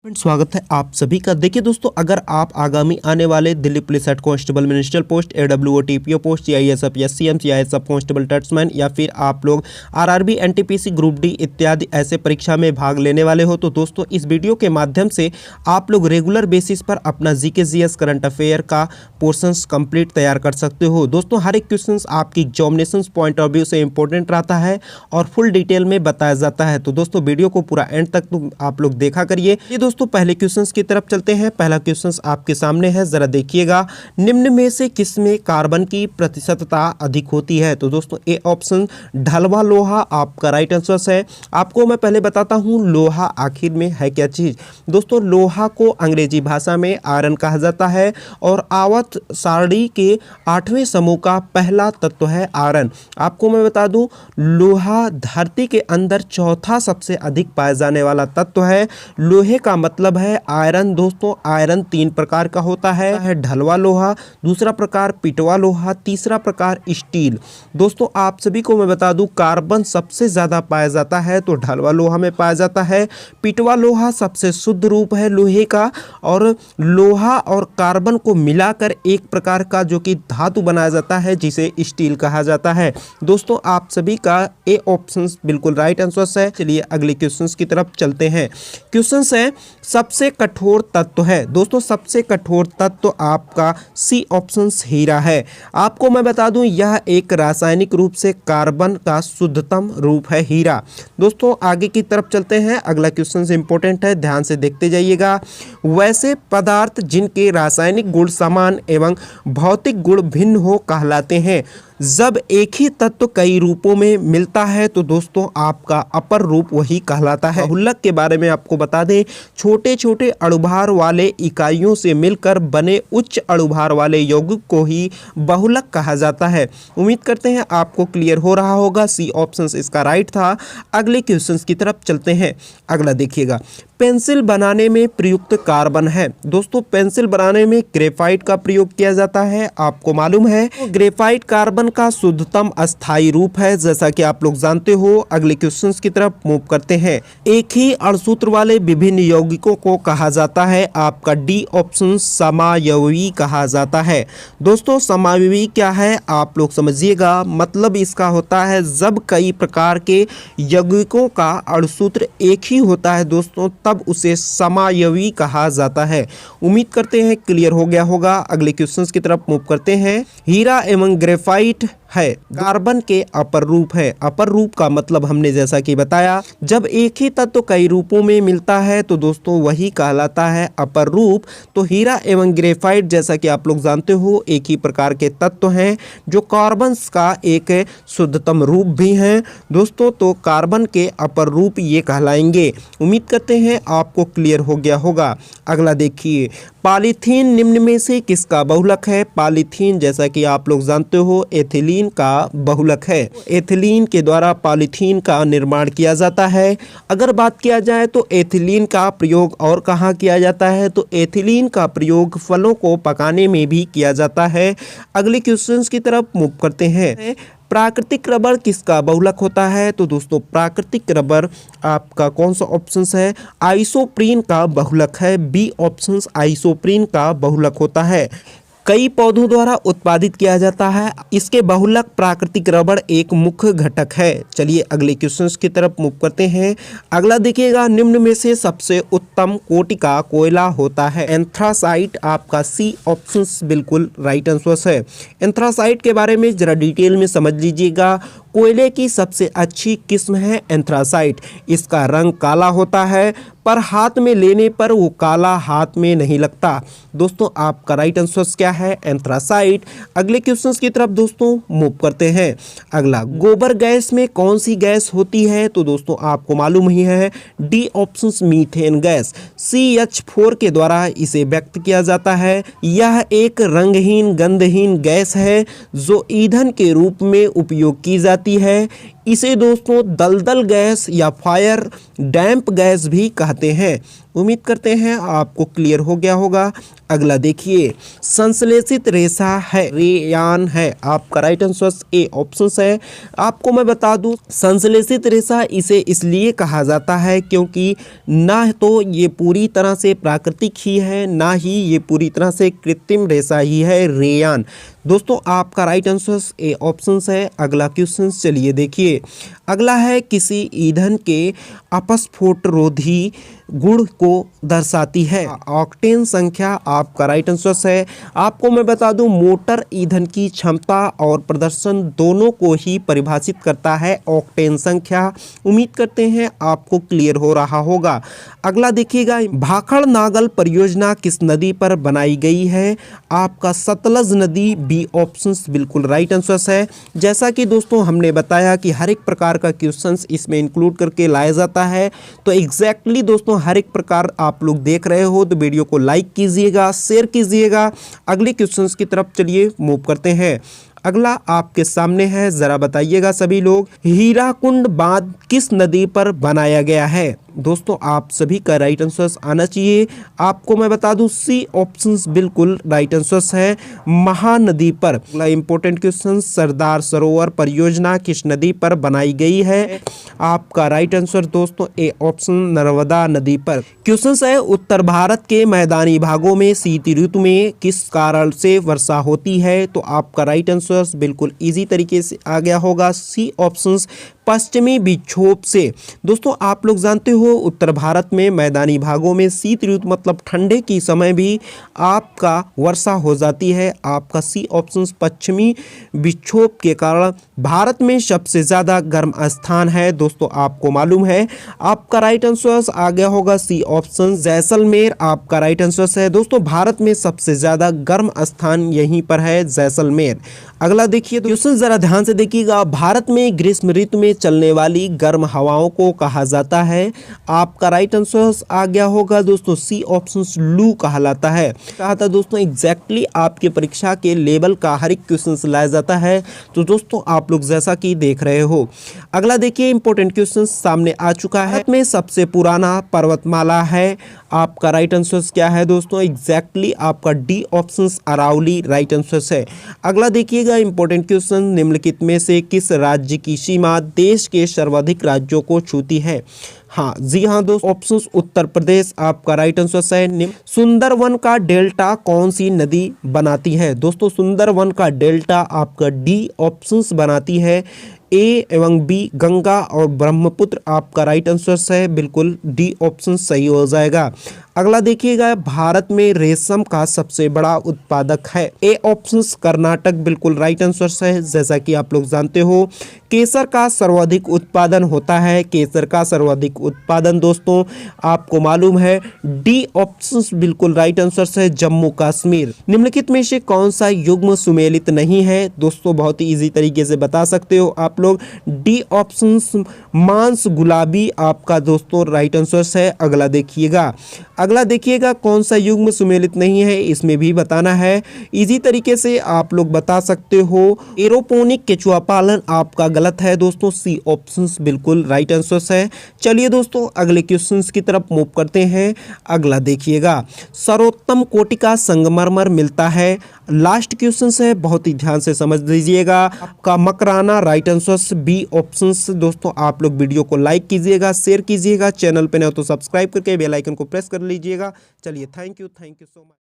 स्वागत है आप सभी का। देखिए दोस्तों, अगर आप आगामी आने वाले Delhi police head constable ministerial post, AWO TPO post, CISF SCM CISF constable tradesman या फिर आप लोग RRB NTPC ग्रुप डी इत्यादि ऐसे परीक्षा में भाग लेने वाले हो तो दोस्तों इस वीडियो के माध्यम से आप लोग रेगुलर बेसिस पर अपना GK GS करंट अफेयर का पोर्शंस कंप्लीट तैयार कर सकते हो। दोस्तों हर एक क्वेश्चन आपकी एग्जामिनेशन पॉइंट ऑफ व्यू से इंपॉर्टेंट रहता है और फुल डिटेल में बताया जाता है। तो दोस्तों वीडियो को पूरा एंड तक तो आप लोग देखा करिए। ये दोस्तों पहले क्वेश्चंस की तरफ चलते हैं। पहला क्वेश्चंस आपके सामने है, जरा देखिएगा। निम्न में से किसमें कार्बन की प्रतिशतता अधिक होती है? तो दोस्तों ए ऑप्शन ढलवा लोहा आपका राइट आंसर है। आपको मैं पहले बताता हूं लोहा आखिर में है क्या चीज। दोस्तों लोहा को अंग्रेजी भाषा में आयरन कहा जाता है और आवर्त सारणी के 8वें समूह का पहला तत्व है आयरन। आपको मैं बता दूं लोहा धरती के अंदर चौथा सबसे अधिक पाया जाने वाला तत्व है। लोहे का मतलब है आयरन। दोस्तों आयरन 3 प्रकार का होता है ढलवा लोहा, दूसरा प्रकार पिटवा लोहा, तीसरा प्रकार स्टील। दोस्तों आप सभी को मैं बता दूं कार्बन सबसे ज्यादा पाया जाता है तो ढलवा लोहा में पाया जाता है। पिटवा लोहा सबसे शुद्ध रूप है लोहे का और लोहा और कार्बन को मिलाकर एक प्रकार का जो कि धातु बनाया जाता है जिसे स्टील कहा जाता है। दोस्तों आप सभी का ए ऑप्शन बिल्कुल राइट आंसर है। चलिए अगले क्वेश्चंस की तरफ चलते हैं। क्वेश्चंस है सबसे कठोर तत्व है। दोस्तों सबसे कठोर तत्व आपका सी ऑप्शन हीरा है। आपको मैं बता दूं यह एक रासायनिक रूप से कार्बन का शुद्धतम रूप है हीरा। दोस्तों आगे की तरफ चलते हैं। अगला क्वेश्चन इंपॉर्टेंट है, ध्यान से देखते जाइएगा। वैसे पदार्थ जिनके रासायनिक गुण समान एवं भौतिक गुण भिन्न हो कहलाते हैं। जब एक ही तत्व कई रूपों में मिलता है तो दोस्तों आपका अपर रूप वही कहलाता है। बहुलक के बारे में आपको बता दें छोटे छोटे अणुभार वाले इकाइयों से मिलकर बने उच्च अणुभार वाले यौगिक को ही बहुलक कहा जाता है। उम्मीद करते हैं आपको क्लियर हो रहा होगा। सी ऑप्शन इसका राइट था। अगले क्वेश्चन की तरफ चलते हैं। अगला देखिएगा, पेंसिल बनाने में प्रयुक्त कार्बन है। दोस्तों पेंसिल बनाने में ग्रेफाइट का प्रयोग किया जाता है। आपको मालूम है ग्रेफाइट कार्बन का शुद्धतम अस्थायी रूप है जैसा कि आप लोग जानते हो। अगले क्वेश्चंस की तरफ मूव करते हैं। एक ही अणुसूत्र वाले विभिन्न यौगिकों को कहा जाता है आपका डी ऑप्शन समायवी कहा जाता है। दोस्तों समायवी क्या है आप लोग समझिएगा। मतलब इसका होता है जब कई प्रकार के यौगिकों का अणुसूत्र एक ही होता है दोस्तों तब उसे समायवी कहा जाता है। उम्मीद करते हैं क्लियर हो गया होगा। अगले क्वेश्चंस की तरफ मूव करते हैं। हीरा एवं ग्रेफाइट है कार्बन के अपर रूप है। अपर रूप का मतलब हमने जैसा कि बताया जब एक ही तत्व कई रूपों में मिलता है तो दोस्तों वही कहलाता है अपर रूप। तो हीरा एवं ग्रेफाइट जैसा कि आप लोग जानते हो एक ही प्रकार के तत्व हैं जो कार्बन का एक शुद्धतम रूप भी हैं दोस्तों। तो कार्बन के अपर रूप ये कहलाएंगे। उम्मीद करते हैं आपको क्लियर हो गया होगा। अगला देखिए, पॉलीथीन निम्न में से किसका बहुलक है? पॉलीथीन जैसा कि आप लोग जानते हो एथिलीन का बहुलक है। एथिलीन के द्वारा पॉलीथीन का निर्माण किया जाता है। अगर बात किया जाए तो एथिलीन का प्रयोग और कहाँ किया जाता है तो एथिलीन का प्रयोग फलों को पकाने में भी किया जाता है। अगले क्वेश्चंस की तरफ मूव करते हैं। प्राकृतिक रबर किसका बहुलक होता है? तो दोस्तों प्राकृतिक रबर आपका कौन सा ऑप्शन है? आइसोप्रीन का बहुलक है। बी ऑप्शन आइसोप्रीन का बहुलक होता है। कई पौधों द्वारा उत्पादित किया जाता है। इसके बहुलक प्राकृतिक रबर एक मुख्य घटक है। चलिए अगले क्वेश्चंस की तरफ मूव करते हैं। अगला देखिएगा, निम्न में से सबसे उत्तम कोटि का कोयला होता है? एंथ्रासाइट आपका सी ऑप्शन बिल्कुल राइट आंसर है। एंथ्रासाइट के बारे में जरा डिटेल में समझ लीजिएगा। कोयले की सबसे अच्छी किस्म है एंथ्रासाइट। इसका रंग काला होता है पर हाथ में लेने पर वो काला हाथ में नहीं लगता। दोस्तों आपका राइट आंसर क्या है? एंथ्रासाइट। अगले क्वेश्चंस की तरफ दोस्तों मूव करते हैं। अगला, गोबर गैस में कौन सी गैस होती है? तो दोस्तों आपको मालूम ही है D option methane gas. CH4 के द्वारा इसे व्यक्त किया जाता है। यह एक रंगहीन गंधहीन गैस है जो ईंधन के रूप में उपयोग की जाती है। इसे दोस्तों दलदल गैस या फायर डैम्प गैस भी कहते हैं। उम्मीद करते हैं आपको क्लियर हो गया होगा। अगला देखिए, संश्लेषित रेशा है, रेयान है। आपका राइट आंसर ए ऑप्शन है। आपको मैं बता दूं, संश्लेषित रेशा इसे इसलिए कहा जाता है क्योंकि ना तो ये पूरी तरह से प्राकृतिक ही है, ना ही ये पूरी तरह से कृत्रिम रेशा ही है, रेयान। दोस्तों आपका राइट आंसर ए ऑप्शन है। अगला क्वेश्चन चलिए देखिए, अगला है किसी ईंधन के अपस्फोटरोधी गुण को दर्शाती है। ऑक्टेन संख्या आपका राइट आंसर है। आपको मैं बता दूं, मोटर ईंधन की क्षमता और प्रदर्शन दोनों को ही परिभाषित करता है ऑक्टेन संख्या। उम्मीद करते हैं आपको क्लियर हो रहा होगा। अगला देखिएगा, भाखड़ नागल परियोजना किस नदी पर बनाई गई है। आपका सतलज नदी, बी ऑप्शन बिल्कुल राइट आंसर है। जैसा कि दोस्तों हमने बताया कि हर एक प्रकार का क्वेश्चन इसमें इंक्लूड करके लाया जाता है, तो एग्जैक्टली दोस्तों हर एक प्रकार आप लोग देख रहे हो तो वीडियो को लाइक कीजिएगा, शेयर कीजिएगा। अगले क्वेश्चंस की तरफ चलिए मूव करते हैं। अगला आपके सामने है, जरा बताइएगा सभी लोग, हीराकुंड बांध किस नदी पर बनाया गया है। दोस्तों आप सभी का राइट आंसर आना चाहिए। आपको मैं बता दूं, सी ऑप्शंस बिल्कुल राइट आंसर है, महानदी पर। अगला इंपॉर्टेंट क्वेश्चन, सरदार सरोवर परियोजना किस नदी पर बनाई गई है। आपका राइट आंसर दोस्तों ए ऑप्शन, नर्मदा नदी पर। क्वेश्चन है, उत्तर भारत के मैदानी भागों में शीत ऋतु में किस कारण से वर्षा होती है। तो आपका राइट आंसर बिल्कुल इजी तरीके से आ गया होगा, सी ऑप्शन, पश्चिमी विक्षोभ से। दोस्तों आप लोग जानते हो, उत्तर भारत में मैदानी भागों में शीत ऋतु मतलब ठंडे की समय भी आपका वर्षा हो जाती है। आपका सी ऑप्शन, पश्चिमी विक्षोभ के कारण भारत में सबसे ज़्यादा गर्म स्थान है। दोस्तों आपको मालूम है, आपका राइट आंसर आ गया होगा सी ऑप्शन, जैसलमेर। आपका राइट आंसर है दोस्तों, भारत में सबसे ज़्यादा गर्म स्थान यहीं पर है, जैसलमेर। अगला देखिए क्वेश्चन, जरा ध्यान से देखिएगा, भारत में ग्रीष्म ऋतु में चलने वाली गर्म हवाओं को कहा जाता है। आपका राइट आंसर आ गया होगा दोस्तों, सी ऑप्शन, लू कहलाता है। कहा था दोस्तों, एग्जैक्टली आपके परीक्षा के लेवल का हर एक क्वेश्चन लाया जाता है, तो दोस्तों आप लोग जैसा कि देख रहे हो। अगला देखिए, इंपॉर्टेंट क्वेश्चन सामने आ चुका है। भारत में सबसे पुराना पर्वतमाला है। आपका राइट आंसर क्या है दोस्तों, एग्जैक्टली आपका D option, Aravalli right answer है। अगला देखिएगा, इंपॉर्टेंट क्वेश्चन, निम्नलिखित में से किस राज्य की सीमा देश के सर्वाधिक राज्यों को छूती है। हाँ जी हाँ दोस्तों, ऑप्शन उत्तर प्रदेश। आपका राइट आंसर है। सुंदरवन का डेल्टा कौन सी नदी बनाती है। दोस्तों सुंदरवन का डेल्टा आपका डी ऑप्शन बनाती है, ए एवं बी गंगा और ब्रह्मपुत्र। आपका राइट आंसर है, बिल्कुल डी ऑप्शन सही हो जाएगा। अगला देखिएगा, भारत में रेशम का सबसे बड़ा उत्पादक है। ए ऑप्शन कर्नाटक, बिल्कुल राइट आंसर है। जैसा कि आप लोग जानते हो, केसर का सर्वाधिक उत्पादन होता है। केसर का सर्वाधिक उत्पादन दोस्तों आपको मालूम है, डी ऑप्शन बिल्कुल राइट आंसर है, जम्मू कश्मीर। निम्नलिखित में से कौन सा युग्म सुमेलित नहीं है। दोस्तों बहुत ही इजी तरीके से बता सकते हो आप लोग, डी ऑप्शन मांस गुलाबी। आपका दोस्तों राइट आंसर है। अगला देखिएगा, कौन सा युग्म सुमेलित नहीं है, इसमें भी बताना है। इजी तरीके से आप लोग बता सकते हो, एरोपोनिक केचुआ पालन। आपका गलत है दोस्तों, सी ऑप्शन बिल्कुल राइट आंसर है। चलिए दोस्तों अगले क्वेश्चंस की तरफ मूव करते हैं। अगला देखिएगा, सर्वोत्तम कोटि का संगमरमर मिलता है। लास्ट क्वेश्चन है, बहुत ही ध्यान से समझ लीजिएगा। आपका Makrana right answer, B option. दोस्तों आप लोग वीडियो को लाइक कीजिएगा, शेयर कीजिएगा, चैनल पे न हो तो सब्सक्राइब करके बेल आइकन को प्रेस कर लीजिएगा। चलिए थैंक यू सो मच।